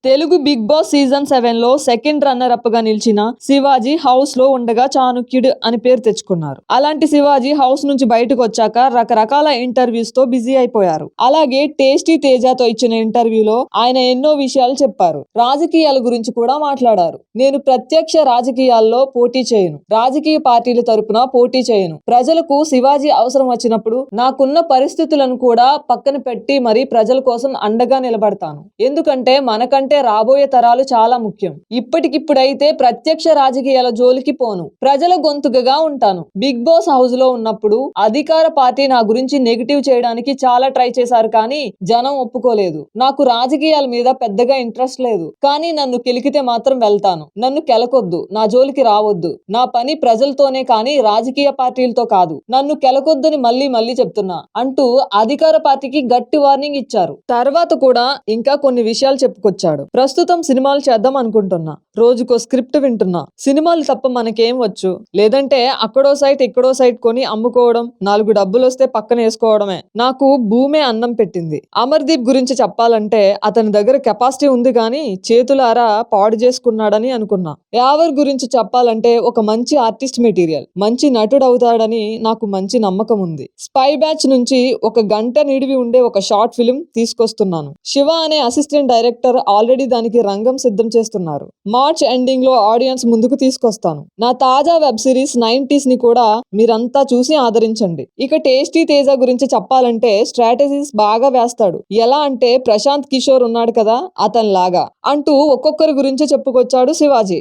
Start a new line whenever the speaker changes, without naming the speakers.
Telugu big boss season 7 లో second runner up గా నిలిచిన శివాజీ హౌస్ లో ఉండగా చాణుక్యుడు అని పేరు తెచ్చుకున్నారు. అలాంటి శివాజీ హౌస్ నుంచి బయటకు వచ్చాక రకరకాల ఇంటర్వ్యూస్ తో బిజీ అయిపోయారు. అలాగే టేస్టీ తేజాతో ఇచ్చిన ఇంటర్వ్యూలో ఆయన ఎన్నో విషయాలు చెప్పారు. రాజకీయాల గురించి కూడా మాట్లాడారు. నేను ప్రత్యక్ష రాజకీయాల్లో పోటీ చేయను, రాజకీయ పార్టీల తరపున పోటీ చేయను. ప్రజలకు శివాజీ అవసరం వచ్చినప్పుడు నాకున్న పరిస్థితులను కూడా పక్కన పెట్టి మరీ ప్రజల కోసం అండగా నిలబడతాను. ఎందుకంటే మనకంటే రాబోయే తరాలు చాలా ముఖ్యం. ఇప్పటికిప్పుడైతే ప్రత్యక్ష రాజకీయాల జోలికి పోను, ప్రజల గొంతుకగా ఉంటాను. బిగ్ బాస్ హౌస్ లో ఉన్నప్పుడు అధికార పార్టీ నా గురించి నెగిటివ్ చేయడానికి చాలా ట్రై చేశారు, కానీ జనం ఒప్పుకోలేదు. నాకు రాజకీయాల మీద పెద్దగా ఇంట్రెస్ట్ లేదు, కానీ నన్ను కెలికితే మాత్రం వెళ్తాను. నన్ను కెలకొద్దు, నా జోలికి రావద్దు. నా పని ప్రజలతోనే కానీ రాజకీయ పార్టీలతో కాదు. నన్ను కెలకొద్దని మళ్ళీ మళ్ళీ చెప్తున్నా అంటూ అధికార పార్టీకి గట్టి వార్నింగ్ ఇచ్చారు. తర్వాత కూడా ఇంకా కొన్ని విషయాలు చెప్పుకొచ్చాడు. ప్రస్తుతం సినిమాలు చేద్దాం అనుకుంటున్నా, రోజుకో స్క్రిప్ట్ వింటున్నా. సినిమాలు తప్ప మనకేం వచ్చు? లేదంటే అక్కడో సైట్ ఇక్కడో సైట్ కొని అమ్ముకోవడం, 4 డబ్బులు వస్తే పక్కన వేసుకోవడమే. నాకు భూమే అన్నం పెట్టింది. అమర్దీప్ గురించి చెప్పాలంటే అతని దగ్గర కెపాసిటీ ఉంది, కానీ చేతులారా పాడు చేసుకున్నాడని అనుకున్నా. యావర్ గురించి చెప్పాలంటే ఒక మంచి ఆర్టిస్ట్ మెటీరియల్, మంచి నటుడు అవుతాడని నాకు మంచి నమ్మకం ఉంది. స్పై బ్యాచ్ నుంచి 1 గంట నిడివి ఉండే ఒక షార్ట్ ఫిల్మ్ తీసుకొస్తున్నాను. శివ అనే అసిస్టెంట్ డైరెక్టర్ ఆల్రెడీ దానికి రంగం సిద్ధం చేస్తున్నారు. మార్చ్ ఎండింగ్ లో ఆడియన్స్ ముందుకు తీసుకొస్తాను. నా తాజా వెబ్ సిరీస్ 90s ని కూడా మీరంతా చూసి ఆదరించండి. ఇక టేస్టీ తేజ గురించి చెప్పాలంటే స్ట్రాటజీస్ బాగా వేస్తాడు. ఎలా అంటే ప్రశాంత్ కిషోర్ ఉన్నాడు కదా, అతనిలాగా అంటూ ఒక్కొక్కరి గురించి చెప్పుకొచ్చాడు శివాజీ.